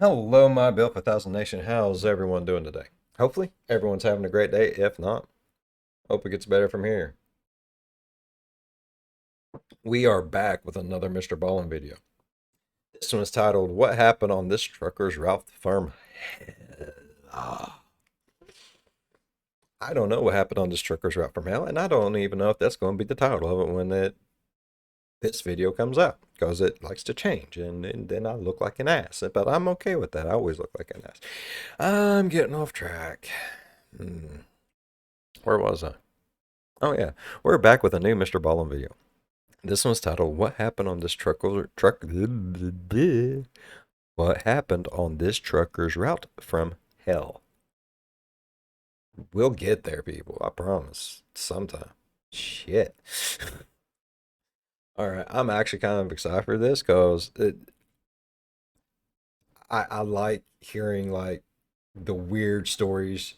Hello, my Built for 1000 Nation. How's everyone doing today? Hopefully, everyone's having a great day. If not, hope it gets better from here. We are back with another MrBallen video. This one is titled, What Happened on This Trucker's Route from Hell? I don't know what happened on this trucker's route from hell, and I don't even know if that's going to be the title of it when this video comes out, because it likes to change, and then I look like an ass. But I'm okay with that. I always look like an ass. I'm getting off track. Where was I? Oh yeah, we're back with a new MrBallen video. This one's titled, What Happened on This What Happened on This Trucker's Route from Hell? We'll get there, people. I promise. Sometime. Shit. All right, I'm actually kind of excited for this because I like hearing like the weird stories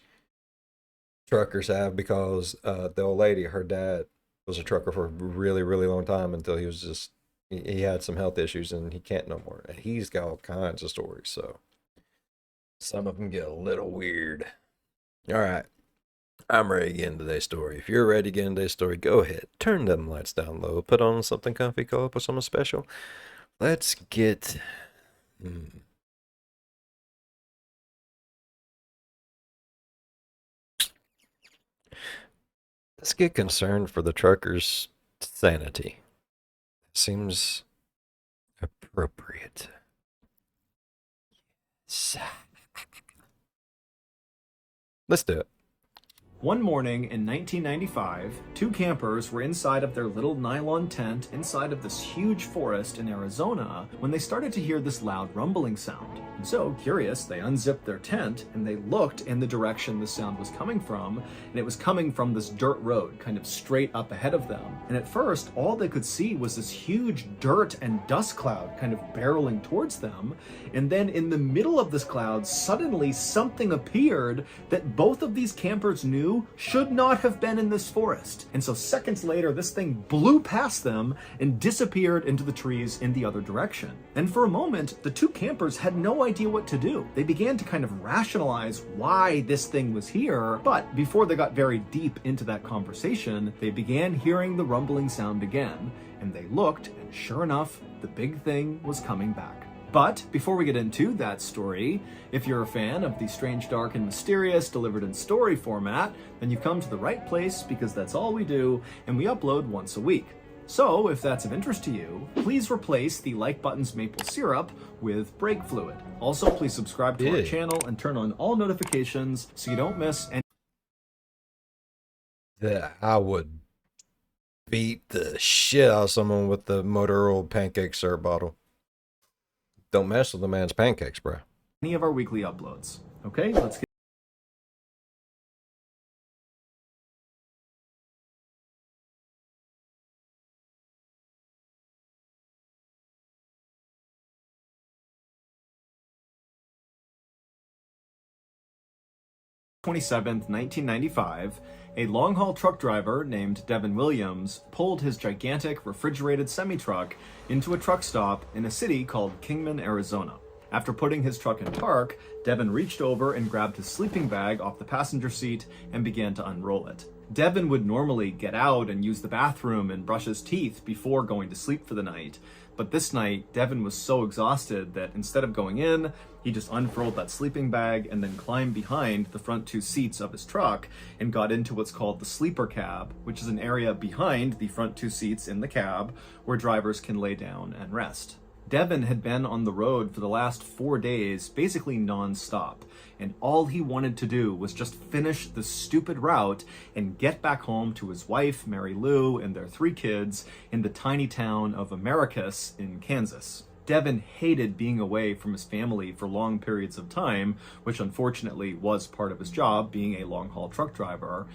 truckers have because the old lady, her dad was a trucker for a really, really long time until he was just he had some health issues and he can't no more. And he's got all kinds of stories, so some of them get a little weird. All right, I'm ready to get into today's story. If you're ready to get into today's story, go ahead, turn them lights down low, put on something comfy, call up with something special. Let's get. Let's get concerned for the trucker's sanity. Seems appropriate. Let's do it. One morning in 1995, two campers were inside of their little nylon tent inside of this huge forest in Arizona when they started to hear this loud rumbling sound. And so, curious, they unzipped their tent and they looked in the direction the sound was coming from, and it was coming from this dirt road, kind of straight up ahead of them. And at first, all they could see was this huge dirt and dust cloud kind of barreling towards them. And then in the middle of this cloud, suddenly something appeared that both of these campers knew should not have been in this forest. And so seconds later, this thing blew past them and disappeared into the trees in the other direction. And for a moment, the two campers had no idea what to do. They began to kind of rationalize why this thing was here, but before they got very deep into that conversation, they began hearing the rumbling sound again, and they looked, and sure enough, the big thing was coming back. But before we get into that story, if you're a fan of the strange, dark, and mysterious delivered in story format, then you've come to the right place because that's all we do, and we upload once a week. So if that's of interest to you, please replace the like button's maple syrup with brake fluid. Also, please subscribe to our channel and turn on all notifications so you don't miss any. I would beat the shit out of someone with the motor oil pancake syrup bottle. Don't mess with the man's pancakes, bro. Any of our weekly uploads. Okay, let's get. Twenty-seventh, 1995, a long-haul truck driver named Devin Williams pulled his gigantic refrigerated semi-truck into a truck stop in a city called Kingman, Arizona. After putting his truck in park, Devin reached over and grabbed his sleeping bag off the passenger seat and began to unroll it. Devin would normally get out and use the bathroom and brush his teeth before going to sleep for the night. But this night, Devin was so exhausted that instead of going in, he just unfurled that sleeping bag and then climbed behind the front two seats of his truck and got into what's called the sleeper cab, which is an area behind the front two seats in the cab where drivers can lay down and rest. Devin had been on the road for the last 4 days, basically non-stop, and all he wanted to do was just finish the stupid route and get back home to his wife, Mary Lou, and their 3 kids in the tiny town of Americus in Kansas. Devin hated being away from his family for long periods of time, which unfortunately was part of his job, being a long-haul truck driver.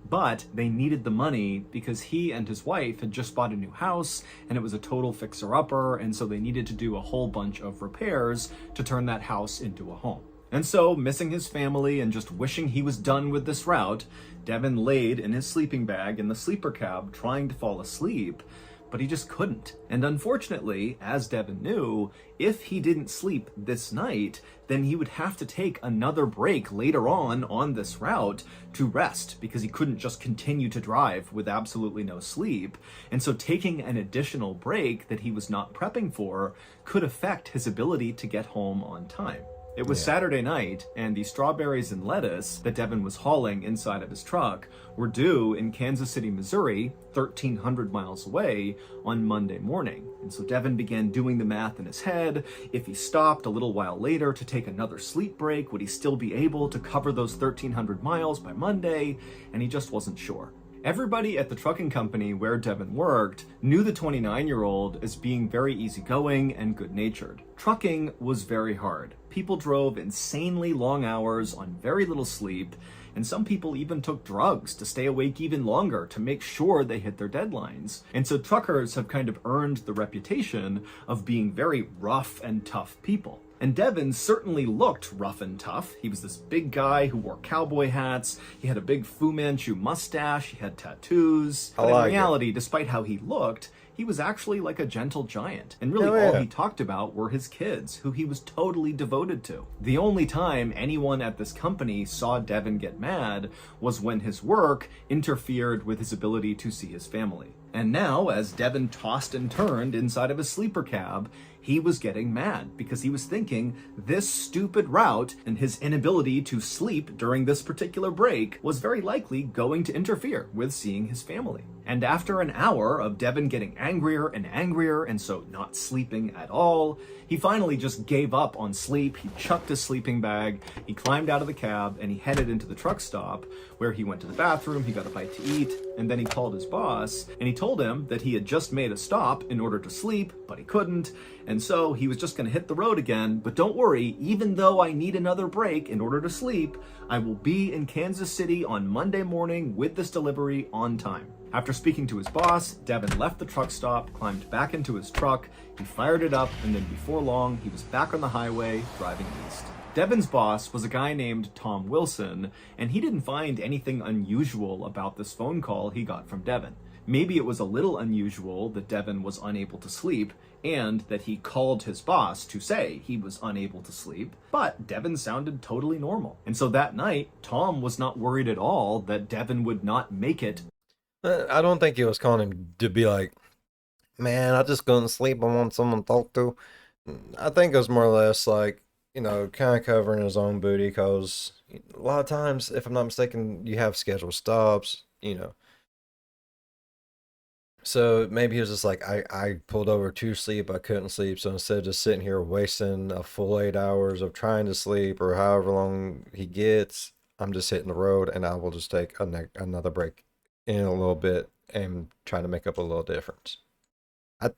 But they needed the money because he and his wife had just bought a new house and it was a total fixer-upper, and so they needed to do a whole bunch of repairs to turn that house into a home. And so, missing his family and just wishing he was done with this route, Devin laid in his sleeping bag in the sleeper cab trying to fall asleep. but he just couldn't. And unfortunately, as Devin knew, if he didn't sleep this night, then he would have to take another break later on this route to rest, because he couldn't just continue to drive with absolutely no sleep. And so taking an additional break that he was not prepping for could affect his ability to get home on time. It was Saturday night, and the strawberries and lettuce that Devin was hauling inside of his truck were due in Kansas City, Missouri, 1,300 miles away, on Monday morning. And so Devin began doing the math in his head. If he stopped a little while later to take another sleep break, would he still be able to cover those 1,300 miles by Monday? And he just wasn't sure. Everybody at the trucking company where Devin worked knew the 29-year-old as being very easygoing and good-natured. Trucking was very hard. People drove insanely long hours on very little sleep, and some people even took drugs to stay awake even longer to make sure they hit their deadlines. And so truckers have kind of earned the reputation of being very rough and tough people. And Devin certainly looked rough and tough. He was this big guy who wore cowboy hats. He had a big Fu Manchu mustache. He had tattoos. But in reality, despite how he looked, he was actually like a gentle giant. And really all he talked about were his kids, who he was totally devoted to. The only time anyone at this company saw Devin get mad was when his work interfered with his ability to see his family. And now, as Devin tossed and turned inside of his sleeper cab, he was getting mad because he was thinking this stupid route and his inability to sleep during this particular break was very likely going to interfere with seeing his family. And after an hour of Devin getting angrier and so not sleeping at all, he finally just gave up on sleep. He chucked his sleeping bag, he climbed out of the cab, and he headed into the truck stop, where he went to the bathroom, he got a bite to eat, and then he called his boss, and he told him that he had just made a stop in order to sleep, but he couldn't, and so he was just going to hit the road again. But don't worry, even though I need another break in order to sleep, I will be in Kansas City on Monday morning with this delivery on time. After speaking to his boss, Devin left the truck stop, climbed back into his truck, he fired it up, and then before long, he was back on the highway, driving east. Devin's boss was a guy named Tom Wilson, and he didn't find anything unusual about this phone call he got from Devin. Maybe it was a little unusual that Devin was unable to sleep, and that he called his boss to say he was unable to sleep, but Devin sounded totally normal. And so that night, Tom was not worried at all that Devin would not make it. I don't think he was calling him to be like, man, I just couldn't sleep. I want someone to talk to. I think it was more or less like, kind of covering his own booty, because a lot of times, if I'm not mistaken, you have scheduled stops. So maybe he was just like, I pulled over to sleep. I couldn't sleep. So instead of just sitting here wasting a full 8 hours of trying to sleep or however long he gets, I'm just hitting the road, and I will just take another break in a little bit and trying to make up a little difference. That's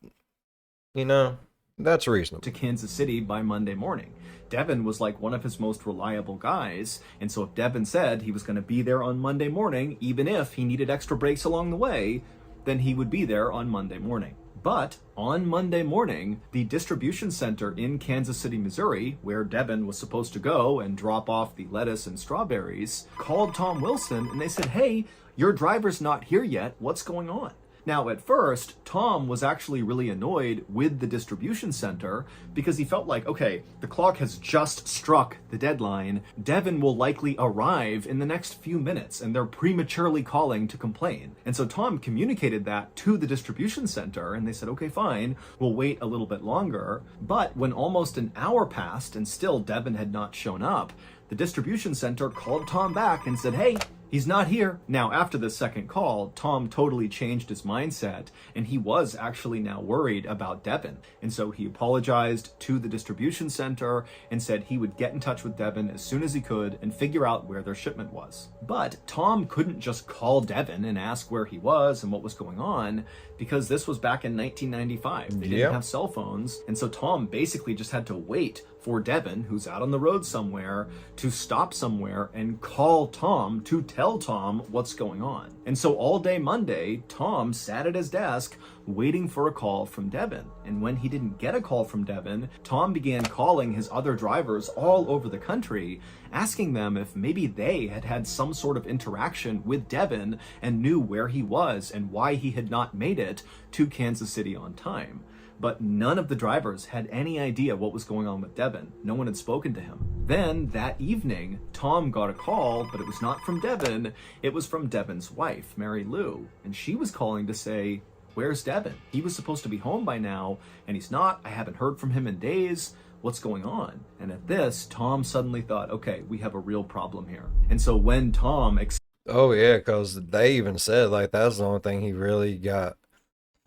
reasonable. To Kansas City by Monday morning. Devin was like one of his most reliable guys, and so if Devin said he was going to be there on Monday morning, even if he needed extra breaks along the way, then he would be there on Monday morning. But on Monday morning, the distribution center in Kansas City, Missouri, where Devin was supposed to go and drop off the lettuce and strawberries, called Tom Wilson, and they said, hey, your driver's not here yet. What's going on? Now, at first, Tom was actually really annoyed with the distribution center because he felt like, okay, the clock has just struck the deadline. Devin will likely arrive in the next few minutes, and they're prematurely calling to complain. And so Tom communicated that to the distribution center, and they said, okay, fine, we'll wait a little bit longer. But when almost an hour passed and still Devin had not shown up, the distribution center called Tom back and said, hey, he's not here. Now, after the second call, Tom totally changed his mindset, and he was actually now worried about Devin. And so he apologized to the distribution center and said he would get in touch with Devin as soon as he could and figure out where their shipment was. But Tom couldn't just call Devin and ask where he was and what was going on, because this was back in 1995. They didn't have cell phones, and so Tom basically just had to wait for Devin, who's out on the road somewhere, to stop somewhere and call Tom to tell Tom what's going on. And so all day Monday, Tom sat at his desk waiting for a call from Devin. And when he didn't get a call from Devin, Tom began calling his other drivers all over the country, asking them if maybe they had had some sort of interaction with Devin and knew where he was and why he had not made it to Kansas City on time. But none of the drivers had any idea what was going on with Devin. No one had spoken to him. Then that evening, Tom got a call, but it was not from Devin. It was from Devin's wife, Mary Lou. And she was calling to say, "Where's Devin? He was supposed to be home by now, and he's not. I haven't heard from him in days. What's going on?" And at this, Tom suddenly thought, okay, we have a real problem here. And so when Tom... Oh yeah, because they even said like that's the only thing he really got.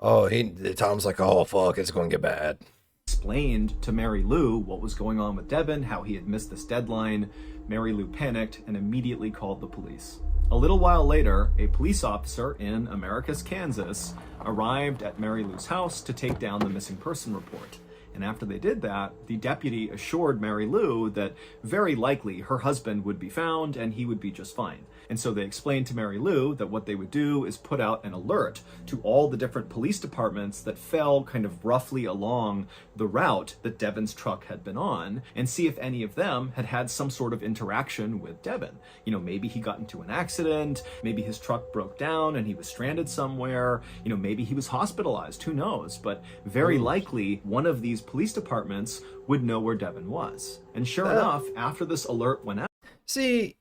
Oh, Tom's like, oh fuck, it's gonna get bad. Explained to Mary Lou what was going on with Devin, how he had missed this deadline. Mary Lou panicked and immediately called the police. A little while later, a police officer in Americus, Kansas, arrived at Mary Lou's house to take down the missing person report. And after they did that, the deputy assured Mary Lou that very likely her husband would be found and he would be just fine. And so they explained to Mary Lou that what they would do is put out an alert to all the different police departments that fell kind of roughly along the route that Devin's truck had been on, and see if any of them had had some sort of interaction with Devin. You know, maybe he got into an accident, maybe his truck broke down and he was stranded somewhere, you know, maybe he was hospitalized, who knows? But very likely one of these police departments would know where Devin was. And sure enough, after this alert went out... See,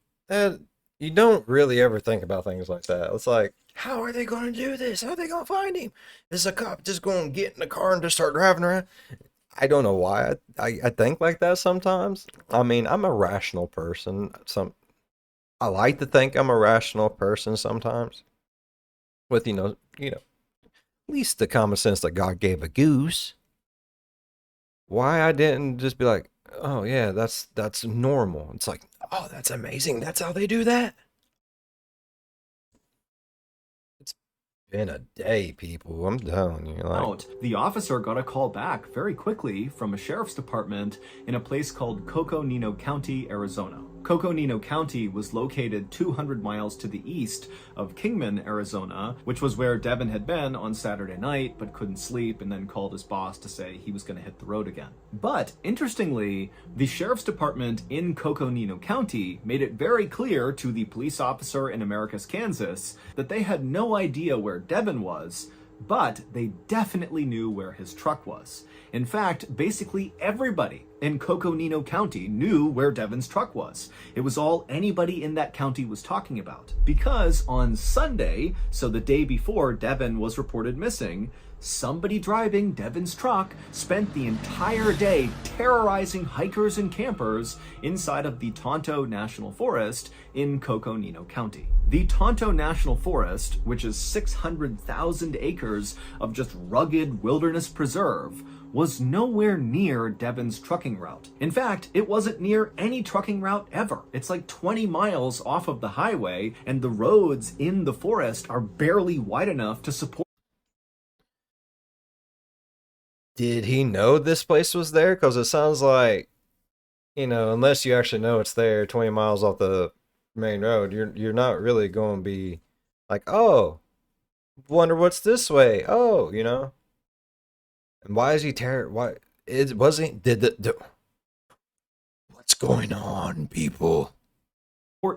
you don't really ever think about things like that. It's like, how are they going to do this? How are they going to find him? Is a cop just going to get in the car and just start driving around? I don't know why I think like that sometimes. I mean, I'm a rational person. I like to think I'm a rational person sometimes. With, you know, at least the common sense that God gave a goose. Why I didn't just be like, oh yeah, that's normal. It's like, oh, that's amazing. That's how they do that. It's been a day, people. I'm telling you. Like... The officer got a call back very quickly from a sheriff's department in a place called Coconino County, Arizona. Coconino County was located 200 miles to the east of Kingman, Arizona, which was where Devin had been on Saturday night, but couldn't sleep, and then called his boss to say he was going to hit the road again. But, interestingly, the sheriff's department in Coconino County made it very clear to the police officer in Americus, Kansas, that they had no idea where Devin was, but they definitely knew where his truck was. In fact, basically everybody in Coconino County knew where Devin's truck was. It was all anybody in that county was talking about. Because on Sunday, so the day before Devin was reported missing, somebody driving Devin's truck spent the entire day terrorizing hikers and campers inside of the Tonto National Forest in Coconino County. The Tonto National Forest, which is 600,000 acres of just rugged wilderness preserve, was nowhere near Devin's trucking route. In fact, it wasn't near any trucking route ever. It's like 20 miles off of the highway, and the roads in the forest are barely wide enough to support... Did he know this place was there? Because it sounds like, unless you actually know it's there 20 miles off the main road, you're not really going to be like, oh, wonder what's this way. Oh, And why is he why it wasn't what's going on, people?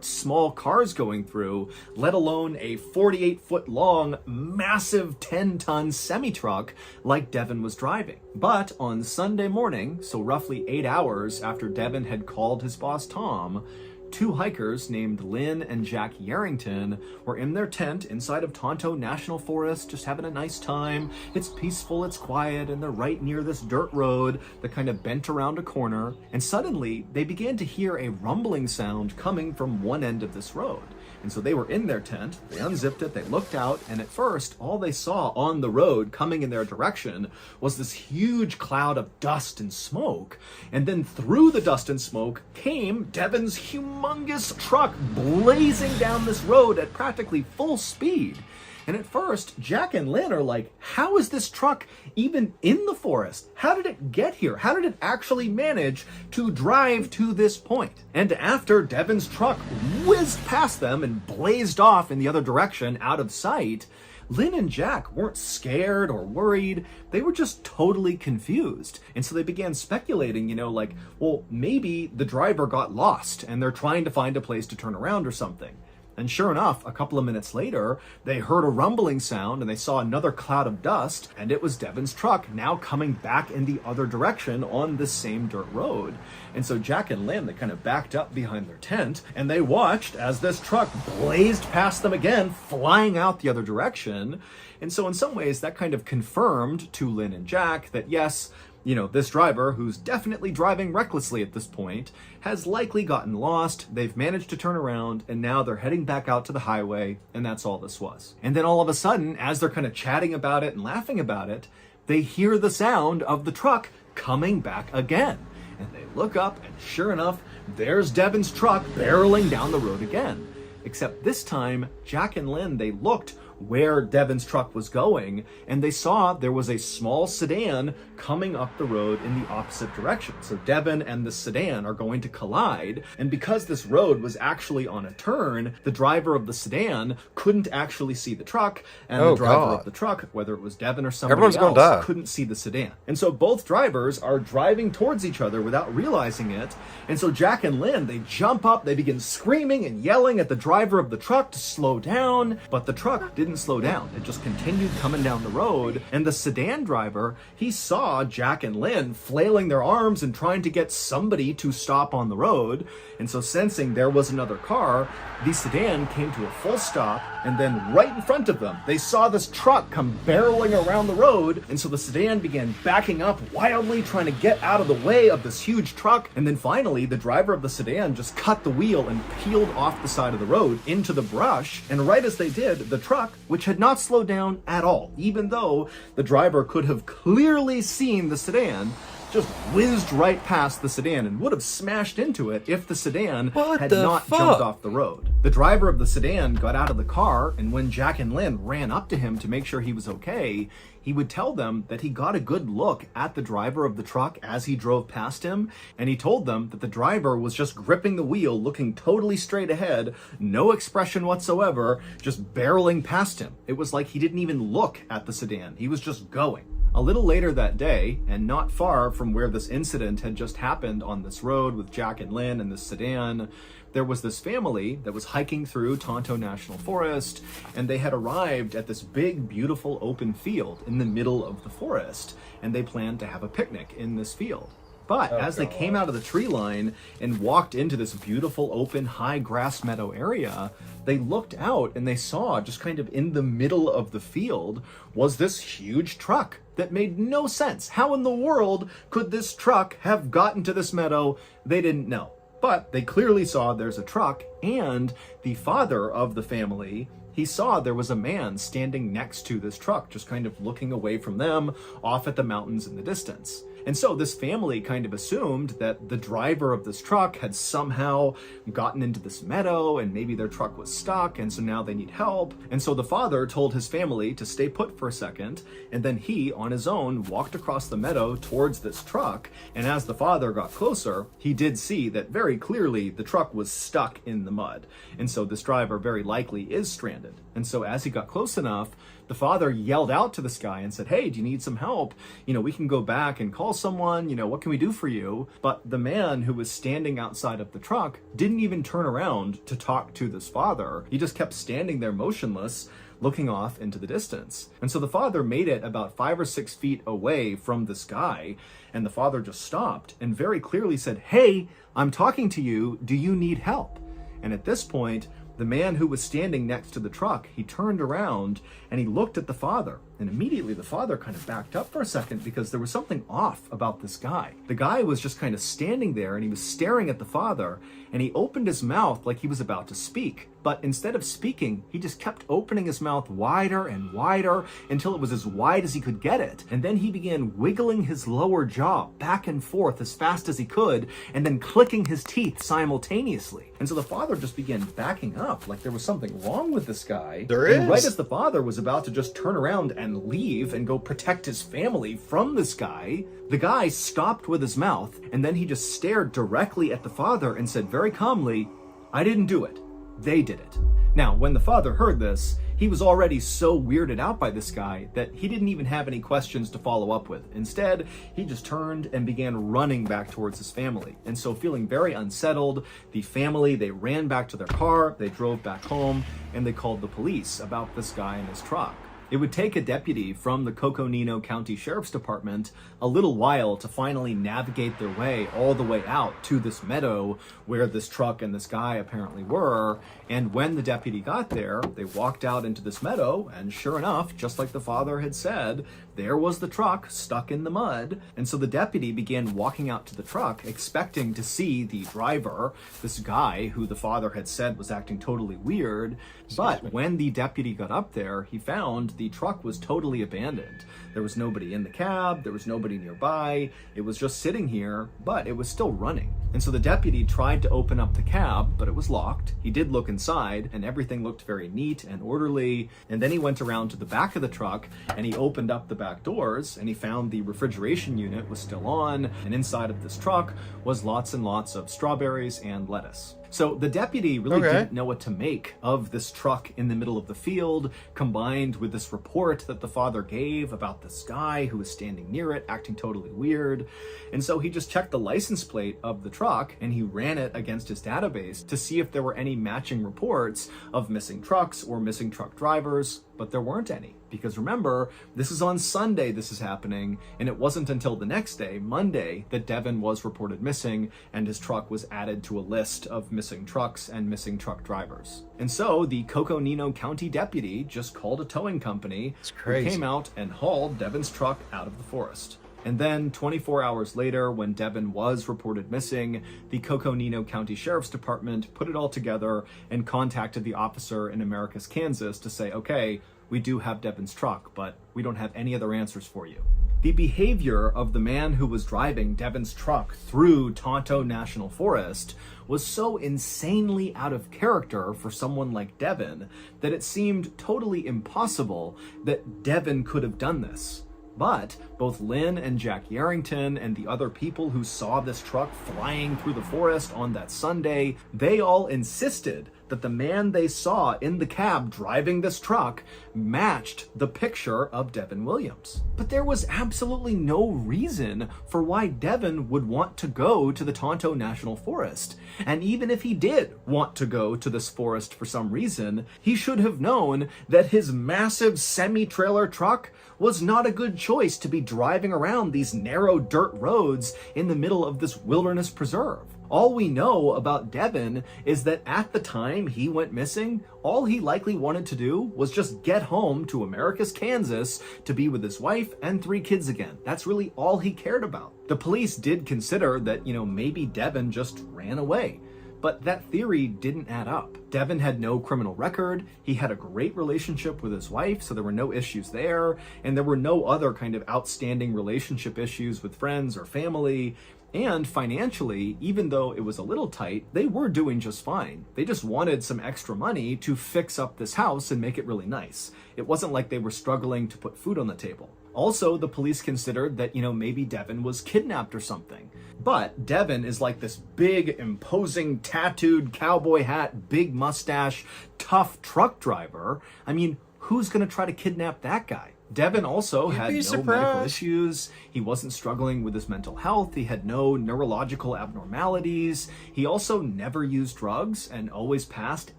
Small cars going through, let alone a 48-foot long, massive 10-ton semi-truck like Devin was driving. But on Sunday morning, so roughly 8 hours after Devin had called his boss Tom, two hikers named Lynn and Jack Yarrington were in their tent inside of Tonto National Forest, just having a nice time. It's peaceful, it's quiet, and they're right near this dirt road that kind of bent around a corner. And suddenly, they began to hear a rumbling sound coming from one end of this road. And so they were in their tent, they unzipped it, they looked out, and at first, all they saw on the road coming in their direction was this huge cloud of dust and smoke. And then through the dust and smoke came Devin's humongous truck blazing down this road at practically full speed. And at first, Jack and Lynn are like, how is this truck even in the forest? How did it get here? How did it actually manage to drive to this point? And after Devon's truck whizzed past them and blazed off in the other direction out of sight, Lynn and Jack weren't scared or worried. They were just totally confused. And so they began speculating, like, well, maybe the driver got lost and they're trying to find a place to turn around or something. And sure enough, a couple of minutes later, they heard a rumbling sound and they saw another cloud of dust, and it was Devon's truck now coming back in the other direction on this same dirt road. And so Jack and Lynn, they kind of backed up behind their tent and they watched as this truck blazed past them again, flying out the other direction. And so in some ways that kind of confirmed to Lynn and Jack that yes, this driver, who's definitely driving recklessly at this point, has likely gotten lost. They've managed to turn around, and now they're heading back out to the highway, and that's all this was. And then all of a sudden, as they're kind of chatting about it and laughing about it, they hear the sound of the truck coming back again. And they look up, and sure enough, there's Devon's truck barreling down the road again. Except this time, Jack and Lynn, they looked where Devon's truck was going, and they saw there was a small sedan coming up the road in the opposite direction. So Devon and the sedan are going to collide, and because this road was actually on a turn, the driver of the sedan couldn't actually see the truck, and the driver of the truck, whether it was Devon or somebody else, couldn't see the sedan. And so both drivers are driving towards each other without realizing it, and so Jack and Lynn, they jump up, they begin screaming and yelling at the driver of the truck to slow down, but the truck didn't slow down. It just continued coming down the road, and the sedan driver, he saw Jack and Lynn flailing their arms and trying to get somebody to stop on the road, and so sensing there was another car, the sedan came to a full stop, and then right in front of them, they saw this truck come barreling around the road, and so the sedan began backing up wildly, trying to get out of the way of this huge truck, and then finally, the driver of the sedan just cut the wheel and peeled off the side of the road into the brush, and right as they did, the truck, which had not slowed down at all, even though the driver could have clearly seen the sedan, just whizzed right past the sedan and would have smashed into it if the sedan had not jumped off the road. The driver of the sedan got out of the car, and when Jack and Lynn ran up to him to make sure he was okay, he would tell them that he got a good look at the driver of the truck as he drove past him, and he told them that the driver was just gripping the wheel, looking totally straight ahead, no expression whatsoever, just barreling past him. It was like he didn't even look at the sedan. He was just going. A little later that day, and not far from where this incident had just happened on this road with Jack and Lynn and this sedan, there was this family that was hiking through Tonto National Forest, and they had arrived at this big, beautiful open field in the middle of the forest, and they planned to have a picnic in this field. But as they came out of the tree line and walked into this beautiful open high grass meadow area, they looked out and they saw just kind of in the middle of the field was this huge truck that made no sense. How in the world could this truck have gotten to this meadow? They didn't know. But they clearly saw there's a truck, and the father of the family, he saw there was a man standing next to this truck, just kind of looking away from them off at the mountains in the distance. And so this family kind of assumed that the driver of this truck had somehow gotten into this meadow and maybe their truck was stuck, and so now they need help. And so the father told his family to stay put for a second, and then he, on his own, walked across the meadow towards this truck. And as the father got closer, he did see that very clearly the truck was stuck in the mud. And so this driver very likely is stranded. And so as he got close enough, the father yelled out to this guy and said, "Hey, do you need some help? We can go back and call someone. What can we do for you?" But the man who was standing outside of the truck didn't even turn around to talk to this father. He just kept standing there motionless, looking off into the distance. And so the father made it about 5 or 6 feet away from this guy, and the father just stopped and very clearly said, "Hey, I'm talking to you. Do you need help?" And at this point, the man who was standing next to the truck, he turned around and he looked at the father And immediately the father kind of backed up for a second because there was something off about this guy. The guy was just kind of standing there and he was staring at the father, and he opened his mouth like he was about to speak. But instead of speaking, he just kept opening his mouth wider and wider until it was as wide as he could get it. And then he began wiggling his lower jaw back and forth as fast as he could, and then clicking his teeth simultaneously. And so the father just began backing up like there was something wrong with this guy. There And is. right as the father was about to just turn around and leave and go protect his family from this guy, the guy stopped with his mouth, and then he just stared directly at the father and said very calmly, "I didn't do it. They did it." Now, when the father heard this, he was already so weirded out by this guy that he didn't even have any questions to follow up with. Instead, he just turned and began running back towards his family. And so, feeling very unsettled, the family, they ran back to their car, they drove back home, and they called the police about this guy and his truck. It would take a deputy from the Coconino County Sheriff's Department a little while to finally navigate their way all the way out to this meadow where this truck and this guy apparently were. And when the deputy got there, they walked out into this meadow, and sure enough, just like the father had said, there was the truck stuck in the mud. And so the deputy began walking out to the truck, expecting to see the driver, this guy who the father had said was acting totally weird. But when the deputy got up there, he found the truck was totally abandoned. There was nobody in the cab, there was nobody nearby, it was just sitting here, but it was still running. And so the deputy tried to open up the cab, but it was locked. He did look inside, and everything looked very neat and orderly. And then he went around to the back of the truck, and he opened up the back doors, and he found the refrigeration unit was still on, and inside of this truck was lots and lots of strawberries and lettuce. So the deputy really didn't know what to make of this truck in the middle of the field, combined with this report that the father gave about this guy who was standing near it, acting totally weird. And so he just checked the license plate of the truck, and he ran it against his database to see if there were any matching reports of missing trucks or missing truck drivers, but there weren't any. Because remember, this is on Sunday this is happening, and it wasn't until the next day, Monday, that Devin was reported missing, and his truck was added to a list of missing trucks and missing truck drivers. And so the Coconino County deputy just called a towing company who came out and hauled Devin's truck out of the forest. And then 24 hours later, when Devin was reported missing, the Coconino County Sheriff's Department put it all together and contacted the officer in Americus, Kansas to say, okay, we do have Devin's truck, but we don't have any other answers for you. The behavior of the man who was driving Devin's truck through Tonto National Forest was so insanely out of character for someone like Devin that it seemed totally impossible that Devin could have done this. But both Lynn and Jack Yarrington and the other people who saw this truck flying through the forest on that Sunday, they all insisted that the man they saw in the cab driving this truck matched the picture of Devin Williams. But there was absolutely no reason for why Devin would want to go to the Tonto National Forest. And even if he did want to go to this forest for some reason, he should have known that his massive semi-trailer truck was not a good choice to be driving around these narrow dirt roads in the middle of this wilderness preserve. All we know about Devin is that at the time he went missing, all he likely wanted to do was just get home to Americus, Kansas to be with his wife and 3 kids again. That's really all he cared about. The police did consider that, maybe Devin just ran away. But that theory didn't add up. Devin had no criminal record, he had a great relationship with his wife, so there were no issues there, and there were no other kind of outstanding relationship issues with friends or family. And financially, even though it was a little tight, they were doing just fine. They just wanted some extra money to fix up this house and make it really nice. It wasn't like they were struggling to put food on the table. Also, the police considered that, maybe Devin was kidnapped or something. But Devin is like this big, imposing, tattooed cowboy hat, big mustache, tough truck driver. I mean, who's gonna try to kidnap that guy? Devin also had no medical issues. He wasn't struggling with his mental health. He had no neurological abnormalities. He also never used drugs and always passed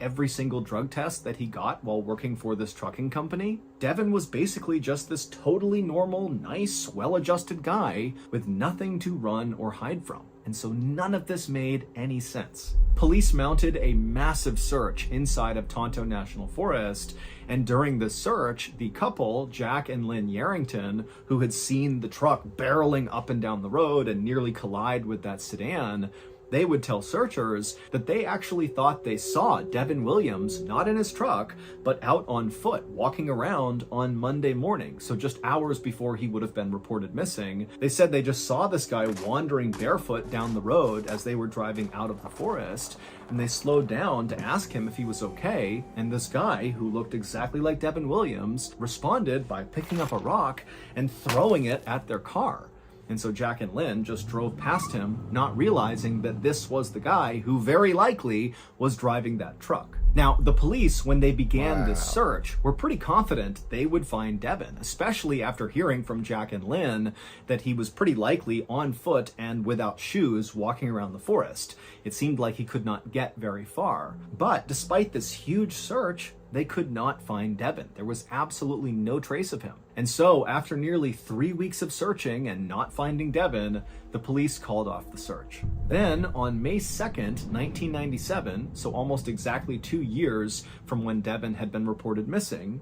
every single drug test that he got while working for this trucking company. Devin was basically just this totally normal, nice, well-adjusted guy with nothing to run or hide from. and so none of this made any sense. Police mounted a massive search inside of Tonto National Forest, and during this search, the couple, Jack and Lynn Yarrington, who had seen the truck barreling up and down the road and nearly collide with that sedan, they would tell searchers that they actually thought they saw Devin Williams, not in his truck, but out on foot, walking around on Monday morning, so just hours before he would have been reported missing. They said they just saw this guy wandering barefoot down the road as they were driving out of the forest, and they slowed down to ask him if he was okay, and this guy, who looked exactly like Devin Williams, responded by picking up a rock and throwing it at their car. And so Jack and Lynn just drove past him, not realizing that this was the guy who very likely was driving that truck. Now, the police, when they began this search, were pretty confident they would find Devin, especially after hearing from Jack and Lynn that he was pretty likely on foot and without shoes walking around the forest. It seemed like he could not get very far. But despite this huge search, they could not find Devin. There was absolutely no trace of him. And so, after nearly 3 weeks of searching and not finding Devin, the police called off the search. Then, on May 2nd, 1997, so almost exactly 2 years from when Devin had been reported missing,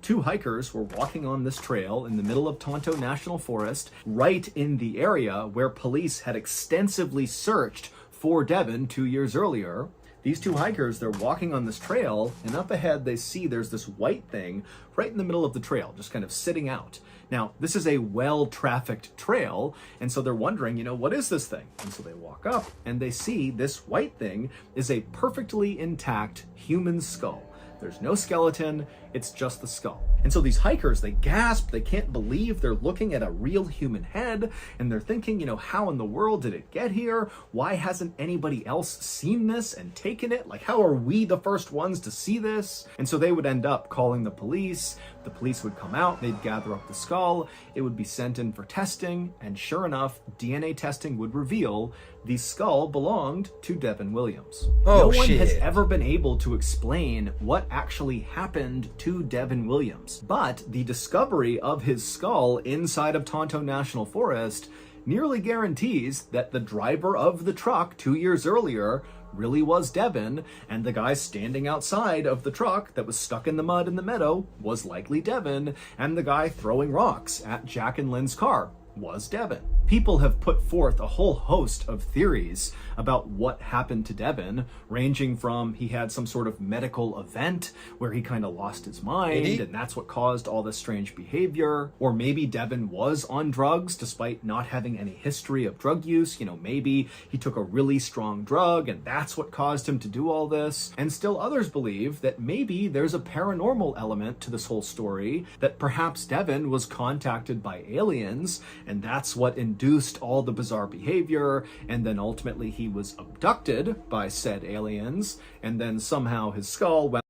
2 hikers were walking on this trail in the middle of Tonto National Forest, right in the area where police had extensively searched for Devin 2 years earlier. These 2 hikers, they're walking on this trail, and up ahead they see there's this white thing right in the middle of the trail, just kind of sitting out. Now, this is a well-trafficked trail, and so they're wondering, what is this thing? And so they walk up, and they see this white thing is a perfectly intact human skull. There's no skeleton, it's just the skull. And so these hikers, they gasp, they can't believe they're looking at a real human head, and they're thinking, how in the world did it get here? Why hasn't anybody else seen this and taken it? Like, how are we the first ones to see this? And so they would end up calling the police. The police would come out, they'd gather up the skull, it would be sent in for testing, and sure enough, DNA testing would reveal the skull belonged to Devin Williams. No one has ever been able to explain what actually happened to Devin Williams, but the discovery of his skull inside of Tonto National Forest nearly guarantees that the driver of the truck 2 years earlier really was Devin, and the guy standing outside of the truck that was stuck in the mud in the meadow was likely Devin, and the guy throwing rocks at Jack and Lynn's car was Devin. People have put forth a whole host of theories about what happened to Devin, ranging from he had some sort of medical event where he kind of lost his mind, and that's what caused all this strange behavior. Or maybe Devin was on drugs despite not having any history of drug use. Maybe he took a really strong drug and that's what caused him to do all this. And still others believe that maybe there's a paranormal element to this whole story, that perhaps Devin was contacted by aliens and that's what induced all the bizarre behavior, and then ultimately he was abducted by said aliens, and then somehow his skull wound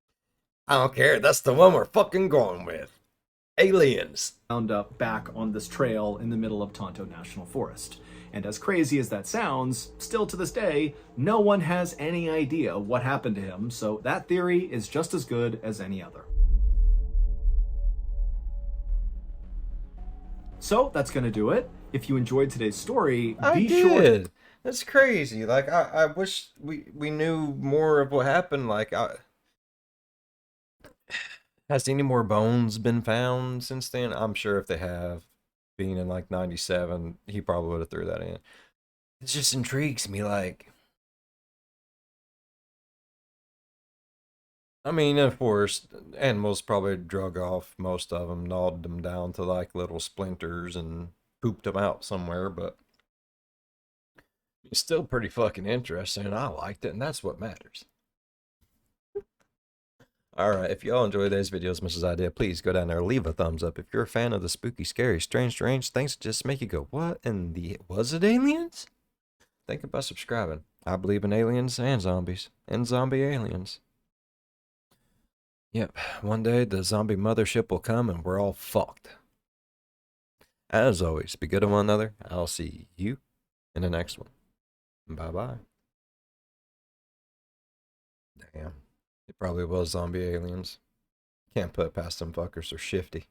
I don't care, that's the one we're fucking going with. Aliens. Up back on this trail in the middle of Tonto National Forest. And as crazy as that sounds, still to this day, no one has any idea what happened to him, so that theory is just as good as any other. So that's gonna do it. If you enjoyed today's story, be sure. That's crazy. Like I wish we knew more of what happened. Like has any more bones been found since then? I'm sure if they have, being in like 97, he probably would have threw that in. It just intrigues me, like, I mean, of course, animals probably drug off most of them, gnawed them down to like little splinters and pooped them out somewhere, but it's still pretty fucking interesting, and I liked it, and that's what matters. Alright, if y'all enjoy today's video as much as I did, please go down there, leave a thumbs up. If you're a fan of the spooky, scary, strange things that just make you go, what in the, was it aliens? Think about subscribing. I believe in aliens and zombies, and zombie aliens. Yep, one day the zombie mothership will come and we're all fucked. As always, be good to one another. I'll see you in the next one. Bye-bye. Damn. It probably was zombie aliens. Can't put it past them fuckers, they're shifty.